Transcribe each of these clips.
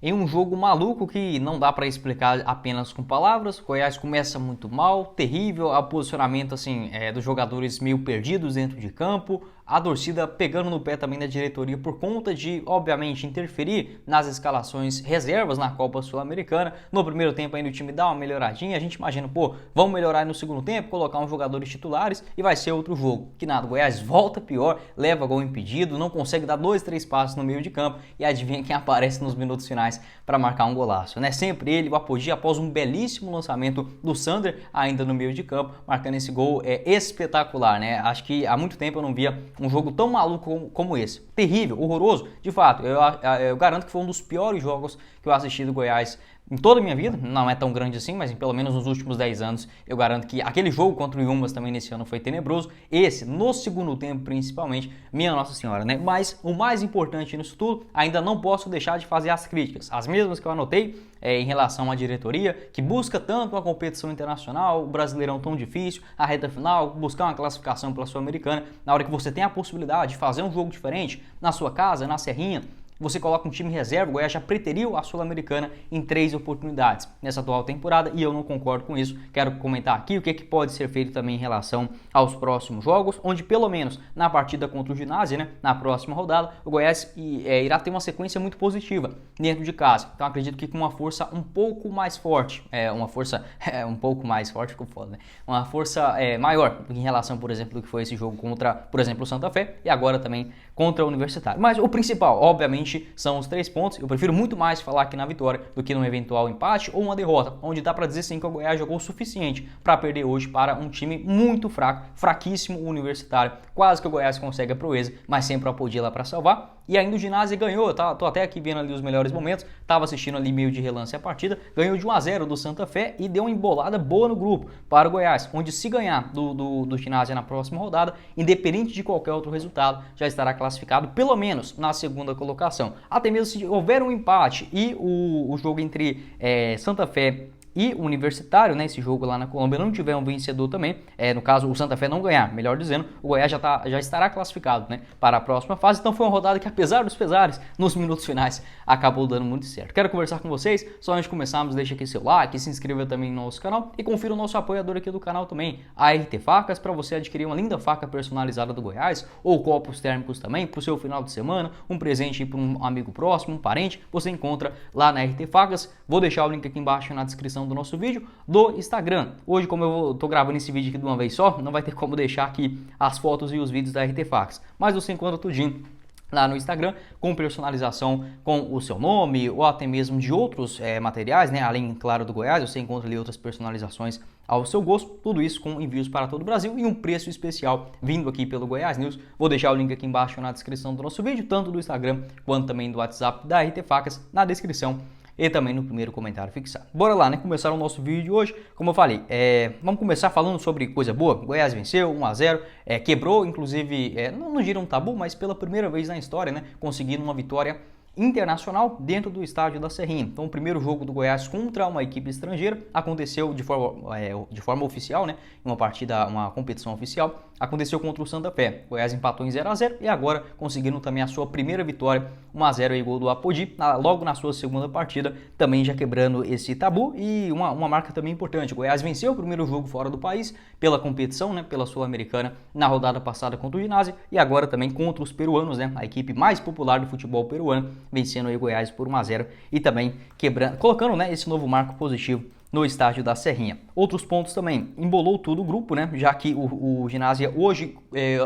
Em um jogo maluco que não dá para explicar apenas com palavras, o Goiás começa muito mal, terrível, o posicionamento assim dos jogadores meio perdidos dentro de campo, a torcida pegando no pé também da diretoria por conta de, obviamente, interferir nas escalações reservas na Copa Sul-Americana. No primeiro tempo ainda o time dá uma melhoradinha, a gente imagina, pô, vamos melhorar no segundo tempo, colocar uns jogadores titulares e vai ser outro jogo. Que nada, o Goiás volta pior, leva gol impedido, não consegue dar 2, 3 passos no meio de campo e adivinha quem aparece nos minutos finais para marcar um golaço, né? Sempre ele, o Apodi, após um belíssimo lançamento do Sander, ainda no meio de campo, marcando esse gol espetacular, né? Acho que há muito tempo eu não via um jogo tão maluco como esse. Terrível, horroroso, de fato. Eu garanto que foi um dos piores jogos que eu assisti do Goiás em toda a minha vida. Não é tão grande assim, mas pelo menos nos últimos 10 anos eu garanto que aquele jogo contra o Yumas também nesse ano foi tenebroso. Esse, no segundo tempo principalmente, minha Nossa Senhora, né? Mas o mais importante nisso tudo, ainda não posso deixar de fazer as críticas. As mesmas que eu anotei em relação à diretoria, que busca tanto uma competição internacional, o Brasileirão tão difícil, a reta final, buscar uma classificação pela Sul-Americana, na hora que você tem a possibilidade de fazer um jogo diferente na sua casa, na Serrinha, você coloca um time reserva. O Goiás já preteriu a Sul-Americana em 3 oportunidades nessa atual temporada e eu não concordo com isso. Quero comentar aqui o que pode ser feito também em relação aos próximos jogos, onde pelo menos na partida contra o Ginásio, né, na próxima rodada, o Goiás irá ter uma sequência muito positiva dentro de casa. Então acredito que com uma força um pouco mais forte, uma força um pouco mais forte, ficou foda, né? Uma força maior em relação, por exemplo, do que foi esse jogo contra, por exemplo, o Santa Fé e agora também contra o Universitário. Mas o principal, obviamente, são os 3 pontos. Eu prefiro muito mais falar aqui na vitória do que num eventual empate ou uma derrota, onde dá para dizer sim que o Goiás jogou o suficiente para perder hoje para um time muito fraco, fraquíssimo, o Universitário. Quase que o Goiás consegue a proeza, mas sempre o Apodi lá para salvar. E ainda o Ginásio ganhou, tô até aqui vendo ali os melhores momentos, tava assistindo ali meio de relance a partida, ganhou de 1-0 do Santa Fé e deu uma embolada boa no grupo para o Goiás, onde se ganhar do Ginásio na próxima rodada, independente de qualquer outro resultado, já estará classificado pelo menos na segunda colocação. Até mesmo se houver um empate e o jogo entre Santa Fé e o Universitário, né, esse jogo lá na Colômbia, não tiver um vencedor também, no caso o Santa Fé não ganhar, melhor dizendo, o Goiás já estará classificado, né, para a próxima fase. Então foi uma rodada que, apesar dos pesares, nos minutos finais acabou dando muito certo. Quero conversar com vocês, só antes de começarmos, deixa aqui seu like, se inscreva também no nosso canal e confira o nosso apoiador aqui do canal também, a RT Facas, para você adquirir uma linda faca personalizada do Goiás, ou copos térmicos também, para o seu final de semana, um presente para um amigo próximo, um parente, você encontra lá na RT Facas. Vou deixar o link aqui embaixo na descrição do nosso vídeo do Instagram. Hoje, como eu tô gravando esse vídeo aqui de uma vez só, não vai ter como deixar aqui as fotos e os vídeos da RT Facas, mas você encontra tudinho lá no Instagram, com personalização com o seu nome ou até mesmo de outros materiais, né? Além, claro, do Goiás, você encontra ali outras personalizações ao seu gosto, tudo isso com envios para todo o Brasil e um preço especial vindo aqui pelo Goiás News. Vou deixar o link aqui embaixo na descrição do nosso vídeo, tanto do Instagram quanto também do WhatsApp da RT Facas na descrição e também no primeiro comentário fixado. Bora lá, né? Começar o nosso vídeo de hoje. Como eu falei, vamos começar falando sobre coisa boa. O Goiás venceu 1-0, quebrou, inclusive, não gira um tabu, mas pela primeira vez na história, né? Conseguindo uma vitória internacional dentro do estádio da Serrinha. Então o primeiro jogo do Goiás contra uma equipe estrangeira aconteceu de forma oficial, né? Uma partida, uma competição oficial, aconteceu contra o Santa Fé. O Goiás empatou em 0-0 e agora conseguindo também a sua primeira vitória, 1-0 aí, gol do Apodi, logo na sua segunda partida, também já quebrando esse tabu. E uma marca também importante, o Goiás venceu o primeiro jogo fora do país pela competição, né? Pela Sul-Americana na rodada passada contra o Ginásio e agora também contra os peruanos, né? A equipe mais popular do futebol peruano, vencendo aí o Goiás por 1-0 e também colocando, né, esse novo marco positivo no estádio da Serrinha. Outros pontos também, embolou tudo o grupo, né? Já que o Ginásio hoje,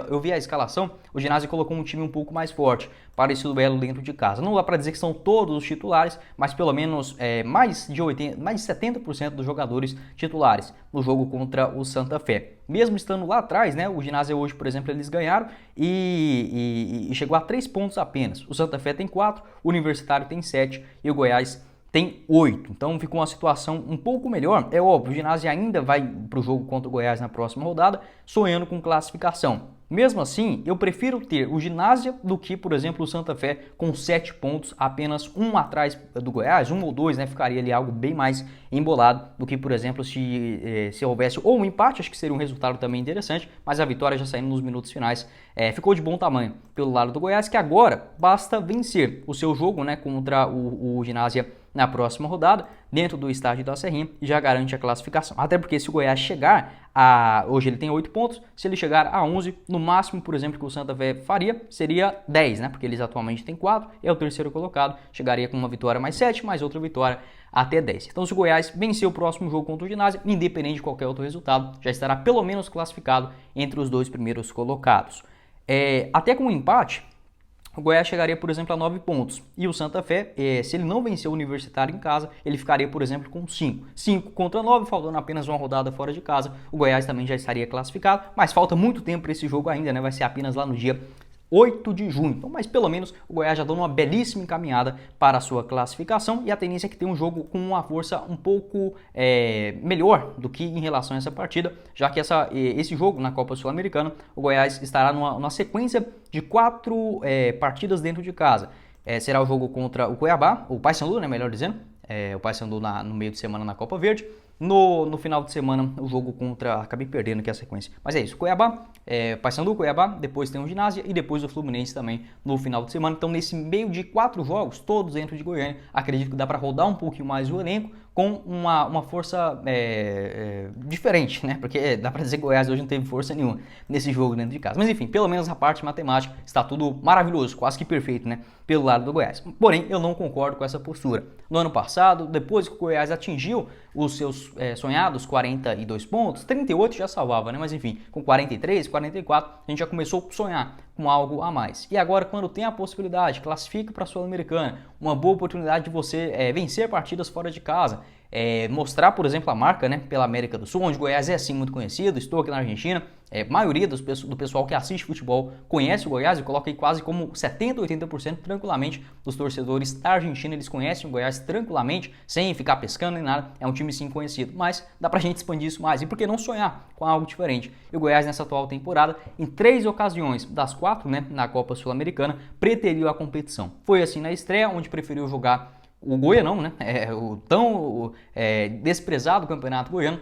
eu vi a escalação, o Ginásio colocou um time um pouco mais forte para esse duelo dentro de casa. Não dá para dizer que são todos os titulares, mas pelo menos mais de 70% dos jogadores titulares no jogo contra o Santa Fé. Mesmo estando lá atrás, né? O Ginásio hoje, por exemplo, eles ganharam e chegou a 3 pontos apenas. O Santa Fé tem 4, o Universitário tem 7 e o Goiás tem 8, então ficou uma situação um pouco melhor. É óbvio, o Ginásio ainda vai para o jogo contra o Goiás na próxima rodada, sonhando com classificação. Mesmo assim, eu prefiro ter o Ginásio do que, por exemplo, o Santa Fé com 7 pontos, apenas um atrás do Goiás, 1 ou 2, né? Ficaria ali algo bem mais embolado do que, por exemplo, se houvesse ou um empate, acho que seria um resultado também interessante, mas a vitória já saindo nos minutos finais ficou de bom tamanho pelo lado do Goiás, que agora basta vencer o seu jogo, né, contra o Ginásio na próxima rodada, dentro do estádio da Serrinha, e já garante a classificação. Até porque se o Goiás chegar hoje ele tem 8 pontos, se ele chegar a 11, no máximo, por exemplo, que o Santa Fé faria, seria 10, né? Porque eles atualmente têm 4, é o terceiro colocado, chegaria com uma vitória mais 7, mais outra vitória até 10. Então se o Goiás vencer o próximo jogo contra o Ginásio, independente de qualquer outro resultado, já estará pelo menos classificado entre os 2 primeiros colocados. Até com um empate, o Goiás chegaria, por exemplo, a 9 pontos. E o Santa Fé, se ele não vencer o Universitário em casa, ele ficaria, por exemplo, com 5. 5 contra 9, faltando apenas uma rodada fora de casa. O Goiás também já estaria classificado, mas falta muito tempo para esse jogo ainda, né? Vai ser apenas lá no dia 8 de junho. Então, mas pelo menos o Goiás já deu uma belíssima encaminhada para a sua classificação, e a tendência é que tenha um jogo com uma força um pouco melhor do que em relação a essa partida, já que esse jogo na Copa Sul-Americana, o Goiás estará numa sequência de 4 partidas dentro de casa. Será o jogo contra o Cuiabá, o Paysandu, né, melhor dizendo, o Paysandu no meio de semana na Copa Verde. No final de semana, o jogo contra... Acabei perdendo aqui a sequência. Mas é isso, Cuiabá, Paysandu, Cuiabá, depois tem o Ginásio e depois o Fluminense também no final de semana. Então, nesse meio de 4 jogos, todos dentro de Goiânia, acredito que dá para rodar um pouquinho mais o elenco com uma força diferente, né? Porque dá para dizer que o Goiás hoje não teve força nenhuma nesse jogo dentro de casa. Mas enfim, pelo menos a parte matemática está tudo maravilhoso, quase que perfeito, né? Pelo lado do Goiás. Porém, eu não concordo com essa postura. No ano passado, depois que o Goiás atingiu os seus sonhados 42 pontos, 38 já salvava, né? Mas enfim, com 43, 44, a gente já começou a sonhar com algo a mais. E agora, quando tem a possibilidade, classifica para a Sul-Americana, uma boa oportunidade de você vencer partidas fora de casa, mostrar, por exemplo, a marca, né, pela América do Sul, onde o Goiás é assim muito conhecido. Estou aqui na Argentina, a maioria do pessoal que assiste futebol conhece o Goiás, eu coloco aí quase como 70, 80% tranquilamente dos torcedores da Argentina, eles conhecem o Goiás tranquilamente, sem ficar pescando nem nada, é um time sim conhecido, mas dá pra gente expandir isso mais, e por que não sonhar com algo diferente? E o Goiás nessa atual temporada, em 3 ocasiões das 4, né, na Copa Sul-Americana, preteriu a competição. Foi assim na estreia, onde preferiu jogar o Goianão, né, o tão desprezado Campeonato Goiano.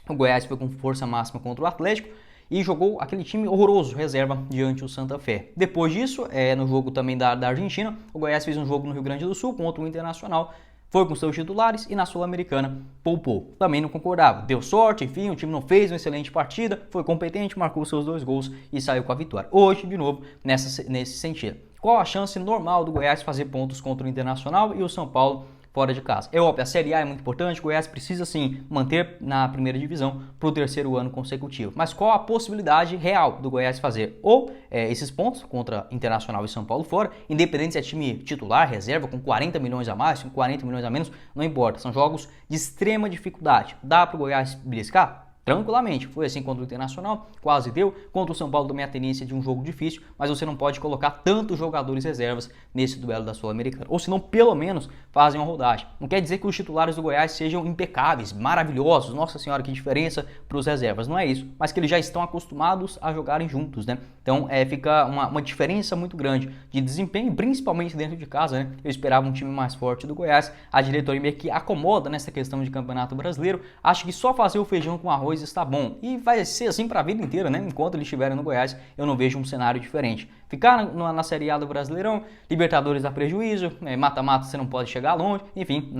O Goiás foi com força máxima contra o Atlético e jogou aquele time horroroso, reserva, diante do Santa Fé. Depois disso, no jogo também da Argentina, o Goiás fez um jogo no Rio Grande do Sul contra o Internacional, foi com seus titulares e na Sul-Americana poupou. Também não concordava, deu sorte, enfim, o time não fez uma excelente partida, foi competente, marcou seus 2 gols e saiu com a vitória. Hoje, de novo, nesse sentido. Qual a chance normal do Goiás fazer pontos contra o Internacional e o São Paulo fora de casa? É óbvio, a Série A é muito importante, o Goiás precisa sim manter na primeira divisão para o 3º ano consecutivo. Mas qual a possibilidade real do Goiás fazer? Ou esses pontos contra Internacional e São Paulo fora, independente se é time titular, reserva, com 40 milhões a mais, com 40 milhões a menos, não importa. São jogos de extrema dificuldade. Dá para o Goiás beliscar? Tranquilamente, foi assim contra o Internacional, quase deu. Contra o São Paulo também a tendência de um jogo difícil, mas você não pode colocar tantos jogadores reservas nesse duelo da Sul-Americana. Ou se não, pelo menos fazem uma rodagem. Não quer dizer que os titulares do Goiás sejam impecáveis, maravilhosos, nossa senhora, que diferença para os reservas. Não é isso, mas que eles já estão acostumados a jogarem juntos, né? Então fica uma diferença muito grande de desempenho, principalmente dentro de casa, né? Eu esperava um time mais forte do Goiás, a diretoria meio que acomoda nessa questão de Campeonato Brasileiro, acho que só fazer o feijão com arroz está bom, e vai ser assim para a vida inteira, né? Enquanto eles estiverem no Goiás, eu não vejo um cenário diferente. Ficar na Série A do Brasileirão, Libertadores dá prejuízo, mata-mata você não pode chegar longe, enfim,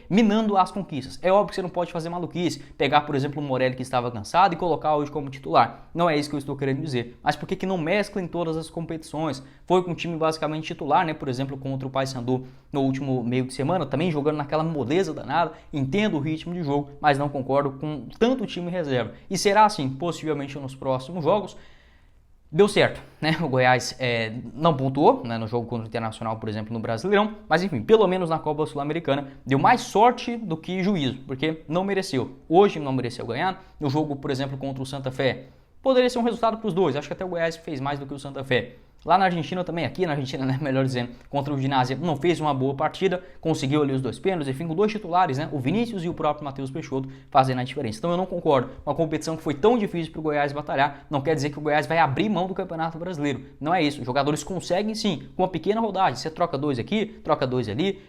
minando as conquistas. É óbvio que você não pode fazer maluquice, pegar, por exemplo, o Morelli que estava cansado e colocar hoje como titular. Não é isso que eu estou querendo dizer. Mas por que não mescla em todas as competições? Foi com um time basicamente titular, né? Por exemplo, contra o Paysandu no último meio de semana, também jogando naquela moleza danada. Entendo o ritmo de jogo, mas não concordo com tanto time reserva. E será assim, possivelmente nos próximos jogos. Deu certo, né? O Goiás não pontuou, né, no jogo contra o Internacional, por exemplo, no Brasileirão, mas enfim, pelo menos na Copa Sul-Americana deu mais sorte do que juízo, porque não mereceu. Hoje não mereceu ganhar. No jogo, por exemplo, contra o Santa Fé, poderia ser um resultado para os dois. Acho que até o Goiás fez mais do que o Santa Fé. Lá na Argentina também, aqui na Argentina, né, melhor dizendo, contra o Ginásio, não fez uma boa partida, conseguiu ali os 2 pênaltis, enfim, com 2 titulares, né, o Vinícius e o próprio Matheus Peixoto fazendo a diferença. Então eu não concordo. Uma competição que foi tão difícil para o Goiás batalhar, não quer dizer que o Goiás vai abrir mão do Campeonato Brasileiro. Não é isso. Os jogadores conseguem sim, com uma pequena rodagem. Você troca 2 aqui, troca 2 ali,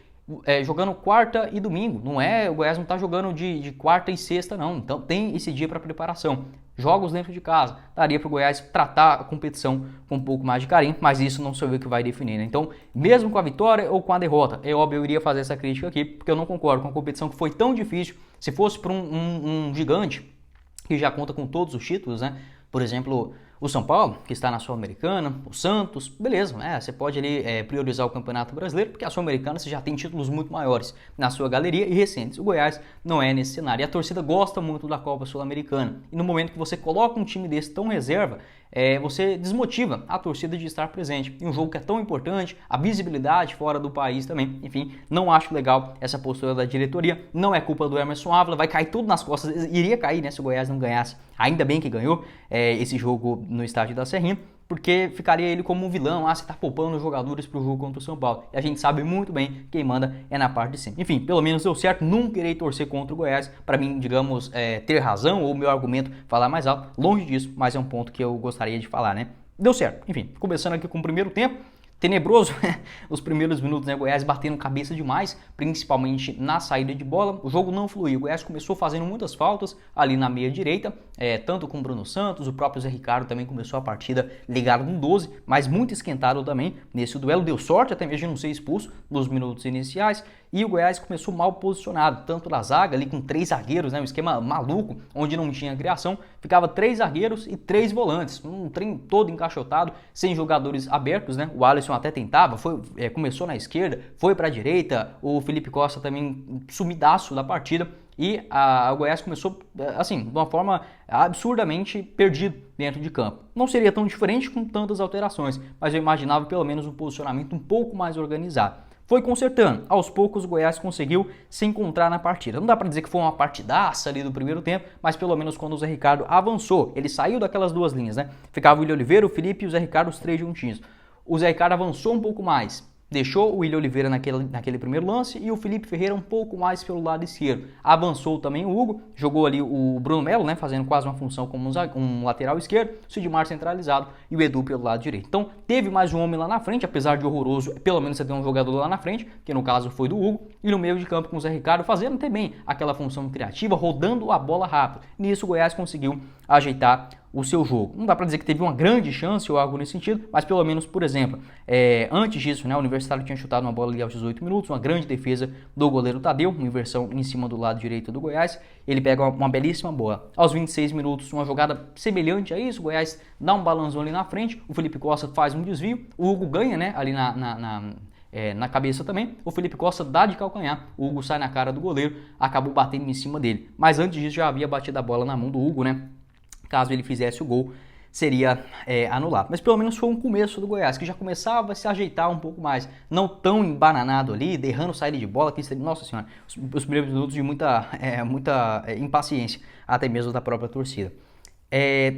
jogando quarta e domingo. Não é, o Goiás não está jogando de quarta e sexta, não. Então tem esse dia para preparação. Jogos dentro de casa. Daria para o Goiás tratar a competição com um pouco mais de carinho, mas isso não sou eu que vai definir, né? Então, mesmo com a vitória ou com a derrota, é óbvio, eu iria fazer essa crítica aqui, porque eu não concordo com a competição que foi tão difícil. Se fosse para um gigante, que já conta com todos os títulos, né? Por exemplo, o São Paulo, que está na Sul-Americana, o Santos, beleza, né? Você pode ali priorizar o Campeonato Brasileiro, porque a Sul-Americana você já tem títulos muito maiores na sua galeria e recentes. O Goiás não é nesse cenário. E a torcida gosta muito da Copa Sul-Americana. E no momento que você coloca um time desse tão reserva, você desmotiva a torcida de estar presente. E um jogo que é tão importante, a visibilidade fora do país também. Enfim, não acho legal essa postura da diretoria. Não é culpa do Emerson Ávila, vai cair tudo nas costas. Iria cair, né, se o Goiás não ganhasse. Ainda bem que ganhou esse jogo no estádio da Serrinha, porque ficaria ele como um vilão. Você tá poupando os jogadores pro jogo contra o São Paulo. E a gente sabe muito bem quem manda é na parte de cima. Enfim, pelo menos deu certo. Nunca irei torcer contra o Goiás para mim, digamos, ter razão ou meu argumento falar mais alto. Longe disso, mas é um ponto que eu gostaria de falar, né? Deu certo. Enfim, começando aqui com o primeiro tempo. Tenebroso, os primeiros minutos, né? O Goiás batendo cabeça demais, principalmente na saída de bola. O jogo não fluiu. O Goiás começou fazendo muitas faltas ali na meia direita, tanto com o Bruno Santos, o próprio Zé Ricardo também começou a partida ligado no 12, mas muito esquentado também nesse duelo. Deu sorte até mesmo de não ser expulso nos minutos iniciais. E o Goiás começou mal posicionado, tanto na zaga, ali com 3 zagueiros, né? Um esquema maluco, onde não tinha criação. Ficava 3 zagueiros e 3 volantes. Um trem todo encaixotado, sem jogadores abertos, né? O Alisson até tentava, começou na esquerda, foi para a direita. O Felipe Costa também sumidaço da partida. E o Goiás começou, assim, de uma forma absurdamente perdido dentro de campo. Não seria tão diferente com tantas alterações, mas eu imaginava pelo menos um posicionamento um pouco mais organizado. Foi consertando. Aos poucos o Goiás conseguiu se encontrar na partida. Não dá para dizer que foi uma partidaça ali do primeiro tempo, mas pelo menos quando o Zé Ricardo avançou, ele saiu daquelas duas linhas, né? Ficava o William Oliveira, o Felipe e o Zé Ricardo, os 3 juntinhos. O Zé Ricardo avançou um pouco mais, deixou o William Oliveira naquele primeiro lance e o Felipe Ferreira um pouco mais pelo lado esquerdo. Avançou também o Hugo, jogou ali o Bruno Melo, né, fazendo quase uma função como um lateral esquerdo, o Sidmar centralizado e o Edu pelo lado direito. Então teve mais um homem lá na frente, apesar de horroroso, pelo menos você tem um jogador lá na frente, que no caso foi do Hugo, e no meio de campo com o Zé Ricardo fazendo também aquela função criativa, rodando a bola rápido. Nisso o Goiás conseguiu ajeitar o seu jogo. Não dá para dizer que teve uma grande chance ou algo nesse sentido, mas pelo menos, por exemplo, antes disso, né, o Universitário tinha chutado uma bola ali aos 18 minutos, uma grande defesa do goleiro Tadeu, uma inversão em cima do lado direito do Goiás, ele pega uma belíssima bola. Aos 26 minutos, uma jogada semelhante a isso, o Goiás dá um balanço ali na frente, o Felipe Costa faz um desvio, o Hugo ganha, né, ali na cabeça também, o Felipe Costa dá de calcanhar, o Hugo sai na cara do goleiro, acabou batendo em cima dele. Mas antes disso já havia batido a bola na mão do Hugo, né? Caso ele fizesse o gol, seria anulado. Mas pelo menos foi um começo do Goiás, que já começava a se ajeitar um pouco mais. Não tão embananado ali, derrando saída de bola, que nossa senhora, os primeiros minutos de muita impaciência, até mesmo da própria torcida.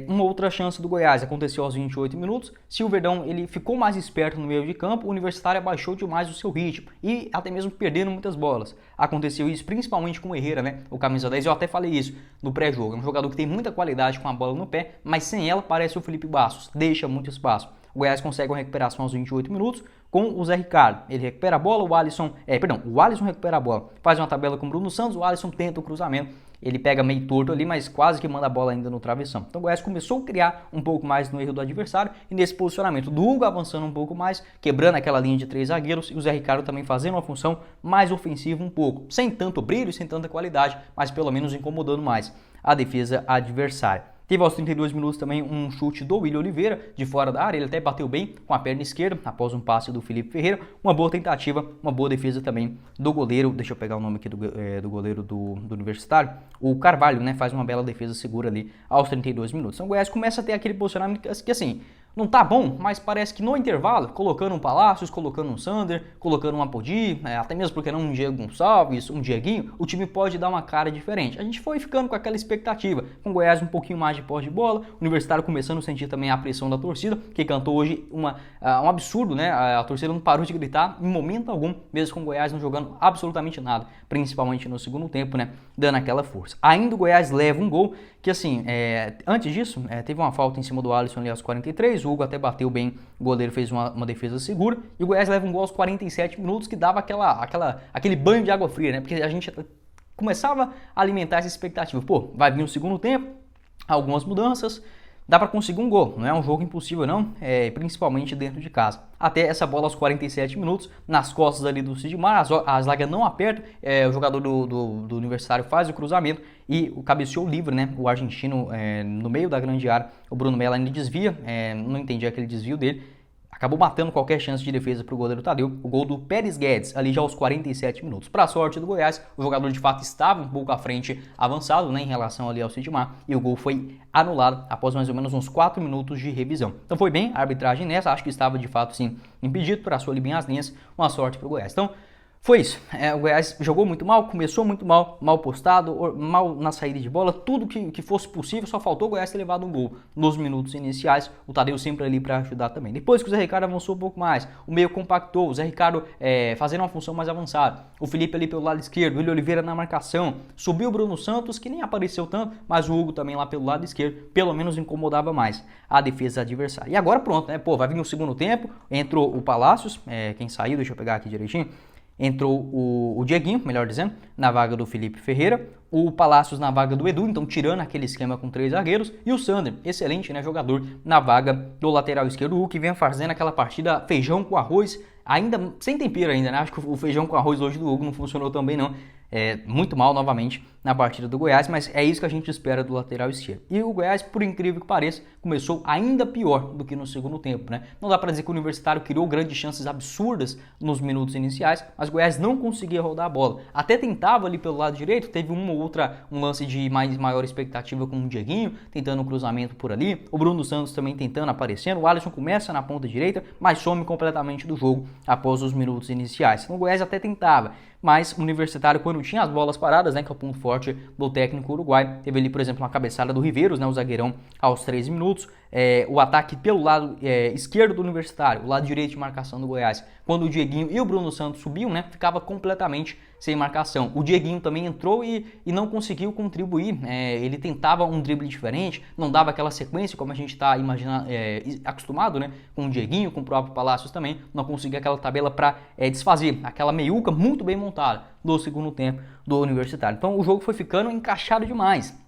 Uma outra chance do Goiás aconteceu aos 28 minutos. Se o Verdão ele ficou mais esperto no meio de campo, o Universitário abaixou demais o seu ritmo e até mesmo perdendo muitas bolas. Aconteceu isso principalmente com o Herrera, né? O camisa 10, eu até falei isso no pré-jogo. É um jogador que tem muita qualidade com a bola no pé, mas sem ela parece o Felipe Bastos, deixa muito espaço. O Goiás consegue uma recuperação aos 28 minutos com o Zé Ricardo. Ele recupera a bola, o Alisson recupera a bola. Faz uma tabela com o Bruno Santos, o Alisson tenta o cruzamento. Ele pega meio torto ali, mas quase que manda a bola ainda no travessão. Então o Goiás começou a criar um pouco mais no erro do adversário e nesse posicionamento do Hugo avançando um pouco mais, quebrando aquela linha de 3 zagueiros e o Zé Ricardo também fazendo uma função mais ofensiva um pouco. Sem tanto brilho, sem tanta qualidade, mas pelo menos incomodando mais a defesa adversária. Teve aos 32 minutos também um chute do William Oliveira de fora da área, ele até bateu bem com a perna esquerda após um passe do Felipe Ferreira, uma boa tentativa, uma boa defesa também do goleiro, deixa eu pegar o nome aqui do goleiro do Universitário, o Carvalho, né, faz uma bela defesa segura ali aos 32 minutos. Então o Goiás começa a ter aquele posicionamento que assim, não tá bom, mas parece que no intervalo, colocando um Palácios, colocando um Sander, colocando um Apodi, até mesmo porque não um Diego Gonçalves, um Dieguinho, o time pode dar uma cara diferente. A gente foi ficando com aquela expectativa, com o Goiás um pouquinho mais de posse de bola, o Universitário começando a sentir também a pressão da torcida, que cantou hoje um absurdo, né? A torcida não parou de gritar em momento algum, mesmo com o Goiás não jogando absolutamente nada, principalmente no segundo tempo, né? Dando aquela força. Ainda o Goiás leva um gol, que assim, antes disso, teve uma falta em cima do Alisson ali aos 43, o Hugo até bateu bem, o goleiro fez uma defesa segura, e o Goiás leva um gol aos 47 minutos que dava aquele banho de água fria, né? Porque a gente começava a alimentar essa expectativa. Pô, vai vir um segundo tempo, algumas mudanças, dá para conseguir um gol, não é um jogo impossível não, principalmente dentro de casa. Até essa bola aos 47 minutos, nas costas ali do Sidmar, a zaga não aperta, o jogador do Universitário faz o cruzamento e o cabeceou livre, né? O argentino no meio da grande área, o Bruno Melo ainda desvia, não entendi aquele desvio dele. Acabou matando qualquer chance de defesa para o goleiro Tadeu. O gol do Pérez Guedes, ali já aos 47 minutos. Para a sorte do Goiás, o jogador de fato estava um pouco à frente, avançado, né, em relação ali ao Sidmar. E o gol foi anulado após mais ou menos uns 4 minutos de revisão. Então foi bem a arbitragem nessa. Acho que estava de fato sim impedido, traçou ali bem as linhas. Uma sorte para o Goiás. Então foi isso. O Goiás jogou muito mal, começou muito mal, mal postado, mal na saída de bola, tudo que fosse possível, só faltou o Goiás ter levado um gol nos minutos iniciais, o Tadeu sempre ali para ajudar também. Depois que o Zé Ricardo avançou um pouco mais, o meio compactou, o Zé Ricardo fazendo uma função mais avançada, o Felipe ali pelo lado esquerdo, o William Oliveira na marcação, subiu o Bruno Santos, que nem apareceu tanto, mas o Hugo também lá pelo lado esquerdo, pelo menos incomodava mais a defesa adversária. E agora pronto, né? Pô, vai vir no segundo tempo, entrou o Palácios, quem saiu, deixa eu pegar aqui direitinho. Entrou o Dieguinho, melhor dizendo, na vaga do Felipe Ferreira, o Palácios na vaga do Edu, então tirando aquele esquema com 3 zagueiros, e o Sander, excelente, né, jogador, na vaga do lateral esquerdo, o que vem fazendo aquela partida feijão com arroz, ainda sem tempero ainda, né, acho que o feijão com arroz hoje do Hugo não funcionou tão bem não, muito mal novamente na partida do Goiás, mas é isso que a gente espera do lateral esquerdo. E o Goiás, por incrível que pareça, começou ainda pior do que no segundo tempo, né? Não dá para dizer que o Universitário criou grandes chances absurdas nos minutos iniciais, mas o Goiás não conseguia rodar a bola. Até tentava ali pelo lado direito, teve um lance de maior expectativa com o Dieguinho, tentando um cruzamento por ali, o Bruno Santos também tentando, aparecendo, o Alisson começa na ponta direita, mas some completamente do jogo após os minutos iniciais. Então o Goiás até tentava, mas o Universitário, quando tinha as bolas paradas, né, que é o ponto forte do técnico uruguai, teve ali, por exemplo, uma cabeçada do Riveiros, né, o zagueirão, aos 13 minutos, o ataque pelo lado esquerdo do Universitário, o lado direito de marcação do Goiás, quando o Dieguinho e o Bruno Santos subiam, né, ficava completamente sem marcação. O Dieguinho também entrou e não conseguiu contribuir, ele tentava um drible diferente, não dava aquela sequência como a gente está acostumado, né, com o Dieguinho, com o próprio Palácios também, não conseguia aquela tabela para desfazer, aquela meiuca muito bem montada do segundo tempo do Universitário. Então o jogo foi ficando encaixado demais.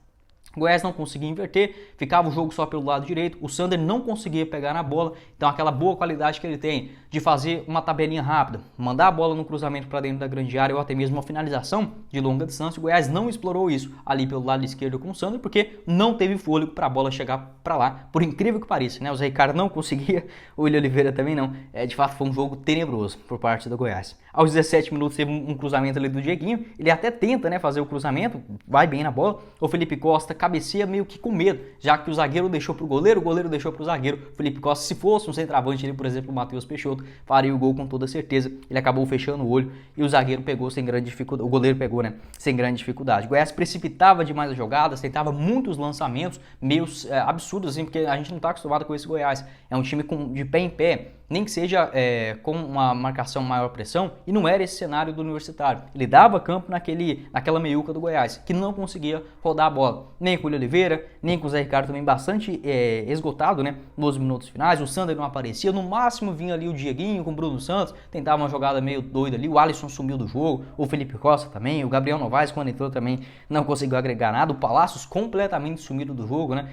O Goiás não conseguia inverter, ficava o jogo só pelo lado direito, o Sander não conseguia pegar na bola, então aquela boa qualidade que ele tem de fazer uma tabelinha rápida, mandar a bola no cruzamento para dentro da grande área ou até mesmo uma finalização de longa distância, o Goiás não explorou isso ali pelo lado esquerdo com o Sander, porque não teve fôlego para a bola chegar para lá, por incrível que pareça, né? O Zé Ricardo não conseguia, o William Oliveira também não, de fato foi um jogo tenebroso por parte do Goiás. Aos 17 minutos teve um cruzamento ali do Dieguinho, ele até tenta, né, fazer o cruzamento, vai bem na bola, o Felipe Costa cabeceia meio que com medo, já que o zagueiro deixou pro goleiro, o goleiro deixou pro zagueiro. O Felipe Costa, se fosse um centroavante ali, por exemplo, o Matheus Peixoto, faria o gol com toda certeza. Ele acabou fechando o olho e o zagueiro pegou sem grande dificuldade, o goleiro pegou, né, sem grande dificuldade. O Goiás precipitava demais as jogadas, tentava muitos lançamentos, meio absurdos assim, porque a gente não tá acostumado com esse Goiás. É um time de pé em pé, nem que seja com uma marcação maior pressão, e não era esse cenário do Universitário. Ele dava campo naquela meiuca do Goiás, que não conseguia rodar a bola. Nem com o William Oliveira, nem com o Zé Ricardo também bastante esgotado, né, nos minutos finais. O Sander não aparecia, no máximo vinha ali o Dieguinho com o Bruno Santos, tentava uma jogada meio doida ali, o Alisson sumiu do jogo, o Felipe Costa também, o Gabriel Novaes quando entrou também não conseguiu agregar nada, o Palácios completamente sumido do jogo, né.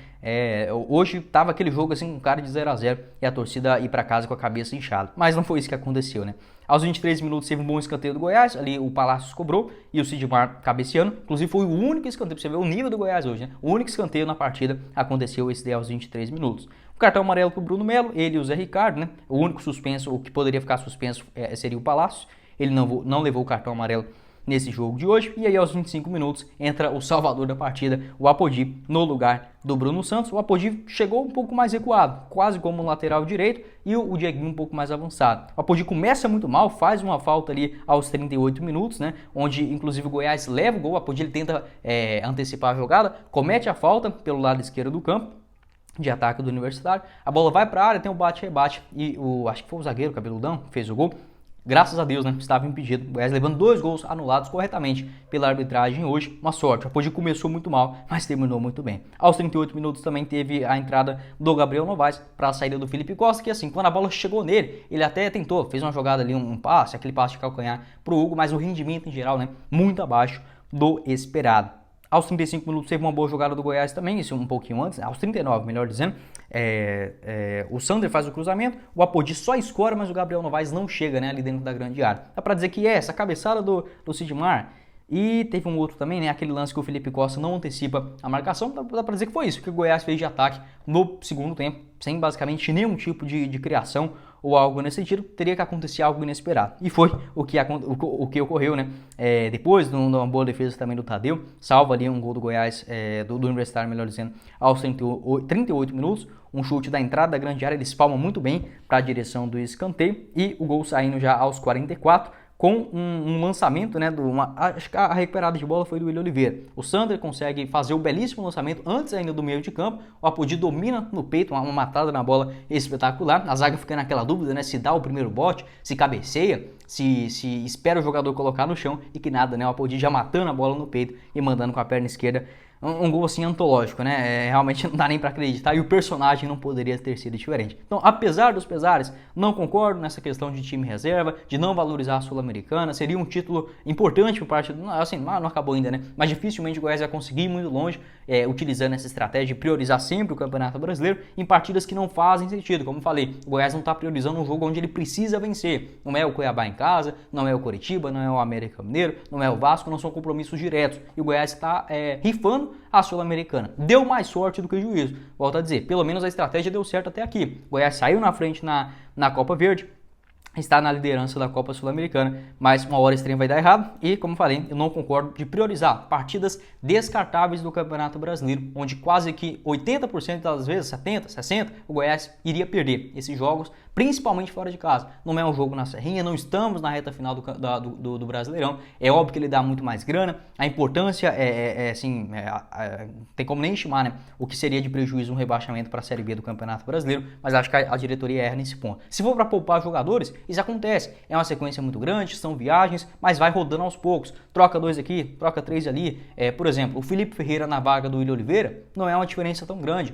Hoje tava aquele jogo assim com cara de 0-0 e a torcida ir para casa com a cabeça inchada, mas não foi isso que aconteceu, né. Aos 23 minutos teve um bom escanteio do Goiás, ali o Palácios cobrou e o Sidmar cabeceando, inclusive foi o único escanteio, pra você ver o nível do Goiás hoje, né? O único escanteio na partida aconteceu esse daí aos 23 minutos. O cartão amarelo pro Bruno Melo, ele e o Zé Ricardo, né? O único suspenso, o que poderia ficar suspenso seria o Palácios, ele não levou o cartão amarelo nesse jogo de hoje, e aí aos 25 minutos entra o salvador da partida, o Apodi, no lugar do Bruno Santos. O Apodi chegou um pouco mais recuado, quase como um lateral direito, e o Dieguinho um pouco mais avançado. O Apodi começa muito mal, faz uma falta ali aos 38 minutos, né, onde inclusive o Goiás leva o gol. O Apodi ele tenta antecipar a jogada, comete a falta pelo lado esquerdo do campo de ataque do Universitário, a bola vai para a área, tem o bate-rebate, e acho que foi o zagueiro, cabeludão, que fez o gol. Graças a Deus, né, estava impedido. O Goiás levando 2 gols anulados corretamente pela arbitragem hoje. Uma sorte. O Apodi começou muito mal, mas terminou muito bem. Aos 38 minutos também teve a entrada do Gabriel Novaes para a saída do Felipe Costa, que assim, quando a bola chegou nele, ele até tentou, fez uma jogada ali, um passe, aquele passe de calcanhar pro Hugo, mas o rendimento em geral, né, muito abaixo do esperado. Aos 35 minutos teve uma boa jogada do Goiás também, isso um pouquinho antes, aos 39, melhor dizendo. O Sander faz o cruzamento, o Apodi só escora, mas o Gabriel Novaes não chega, né, ali dentro da grande área. Dá pra dizer que essa cabeçada do Sidmar. E teve um outro também, né, aquele lance que o Felipe Costa não antecipa a marcação. Dá pra dizer que foi isso, que o Goiás fez de ataque no segundo tempo, sem basicamente nenhum tipo de criação ou algo nesse sentido. Teria que acontecer algo inesperado. E foi o que ocorreu, né? Depois de uma boa defesa também do Tadeu, salva ali um gol do Goiás, do Universitário, melhor dizendo, aos 38 minutos. Um chute da entrada da grande área, ele espalma muito bem para a direção do escanteio. E o gol saindo já aos 44, com um lançamento, né, acho que a recuperada de bola foi do Willian Oliveira. O Sander consegue fazer o belíssimo lançamento antes ainda do meio de campo. O Apodi domina no peito, uma matada na bola espetacular. A zaga fica naquela dúvida, né, se dá o primeiro bote, se cabeceia, se espera o jogador colocar no chão e que nada, né, o Apodi já matando a bola no peito e mandando com a perna esquerda. Um gol assim antológico, né? Realmente não dá nem para acreditar e o personagem não poderia ter sido diferente. Então, apesar dos pesares, não concordo nessa questão de time reserva, de não valorizar a Sul-Americana. Seria um título importante por parte do... Assim, não acabou ainda, né? Mas dificilmente o Goiás vai conseguir ir muito longe utilizando essa estratégia de priorizar sempre o Campeonato Brasileiro em partidas que não fazem sentido. Como eu falei, o Goiás não está priorizando um jogo onde ele precisa vencer. Não é o Cuiabá em casa, não é o Coritiba, não é o América Mineiro, não é o Vasco, não são compromissos diretos. E o Goiás está rifando a Sul-Americana. Deu mais sorte do que juízo. Volto a dizer, pelo menos a estratégia deu certo até aqui. O Goiás saiu na frente na Copa Verde, está na liderança da Copa Sul-Americana, mas uma hora esse trem vai dar errado e, como falei, eu não concordo de priorizar partidas descartáveis do Campeonato Brasileiro, onde quase que 80% das vezes, 70%, 60%, o Goiás iria perder esses jogos, principalmente fora de casa. Não é um jogo na Serrinha, não estamos na reta final do Brasileirão, é óbvio que ele dá muito mais grana, a importância tem como nem estimar, né, o que seria de prejuízo um rebaixamento para a Série B do Campeonato Brasileiro, mas acho que a diretoria erra nesse ponto. Se for para poupar jogadores, isso acontece, é uma sequência muito grande, são viagens, mas vai rodando aos poucos, troca 2 aqui, troca 3 ali. Por exemplo, o Felipe Ferreira na vaga do Willian Oliveira não é uma diferença tão grande.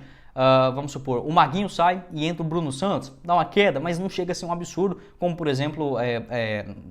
Vamos supor, o Maguinho sai e entra o Bruno Santos, dá uma queda, mas não chega a ser um absurdo, como por exemplo,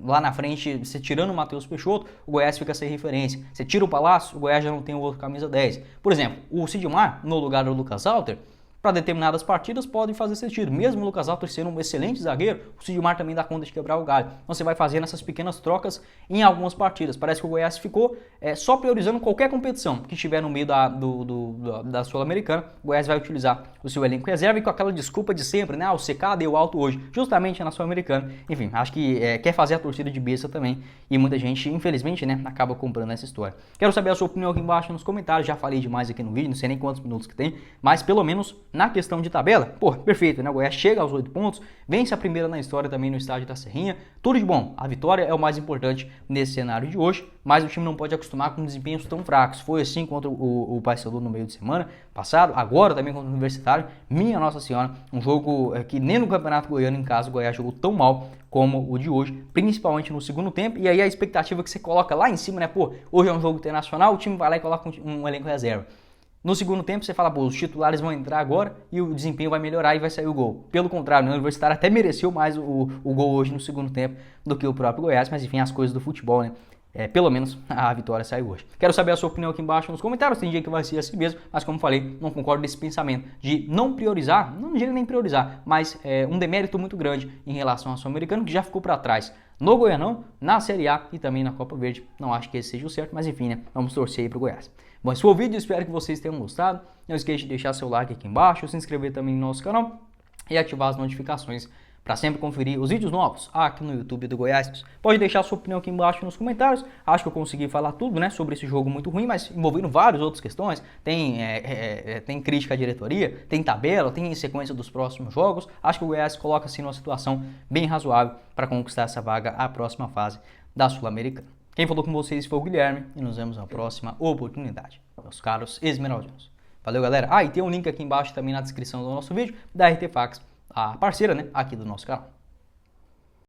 lá na frente, você tirando o Matheus Peixoto, o Goiás fica sem referência. Você tira o Palácio, o Goiás já não tem o outro camisa 10. Por exemplo, o Sidmar, no lugar do Lucas Alter, para determinadas partidas pode fazer sentido. Mesmo o Lucas Alter sendo um excelente zagueiro, o Sidmar também dá conta de quebrar o galho. Então você vai fazendo essas pequenas trocas em algumas partidas. Parece que o Goiás ficou só priorizando qualquer competição que estiver no meio da Sul-Americana. O Goiás vai utilizar o seu elenco reserva e com aquela desculpa de sempre, né? O CK deu alto hoje, justamente na Sul-Americana. Enfim, acho que quer fazer a torcida de besta também. E muita gente, infelizmente, né, acaba comprando essa história. Quero saber a sua opinião aqui embaixo nos comentários. Já falei demais aqui no vídeo, não sei nem quantos minutos que tem, mas pelo menos na questão de tabela, pô, perfeito, né? O Goiás chega aos 8 pontos, vence a primeira na história também no estádio da Serrinha, tudo de bom. A vitória é o mais importante nesse cenário de hoje, mas o time não pode acostumar com desempenhos tão fracos. Foi assim contra o Paysandu no meio de semana passado, agora também contra o Universitário. Minha Nossa Senhora, um jogo que nem no Campeonato Goiano em casa o Goiás jogou tão mal como o de hoje, principalmente no segundo tempo. E aí a expectativa que você coloca lá em cima, né? Pô, hoje é um jogo internacional, o time vai lá e coloca um elenco reserva. No segundo tempo você fala, pô, os titulares vão entrar agora e o desempenho vai melhorar e vai sair o gol. Pelo contrário, o Universitário até mereceu mais o gol hoje no segundo tempo do que o próprio Goiás, mas enfim, as coisas do futebol, né? Pelo menos a vitória saiu hoje. Quero saber a sua opinião aqui embaixo nos comentários. Tem dia que vai ser assim mesmo, mas como falei, não concordo desse pensamento de não priorizar, não diria nem priorizar, mas um demérito muito grande em relação ao Sul-Americano, que já ficou para trás no Goianão, na Série A e também na Copa Verde. Não acho que esse seja o certo, mas enfim, né? Vamos torcer aí pro Goiás. Bom, esse foi o vídeo, espero que vocês tenham gostado. Não esqueça de deixar seu like aqui embaixo, se inscrever também no nosso canal e ativar as notificações para sempre conferir os vídeos novos aqui no YouTube do Goiás. Pode deixar sua opinião aqui embaixo nos comentários. Acho que eu consegui falar tudo, né, sobre esse jogo muito ruim, mas envolvendo várias outras questões. Tem crítica à diretoria, tem tabela, tem sequência dos próximos jogos. Acho que o Goiás coloca assim numa situação bem razoável para conquistar essa vaga à próxima fase da Sul-Americana. Quem falou com vocês foi o Guilherme e nos vemos na próxima oportunidade, meus caros esmeraldinos. Valeu, galera. E tem um link aqui embaixo também na descrição do nosso vídeo da RT Fax, a parceira, né, aqui do nosso canal.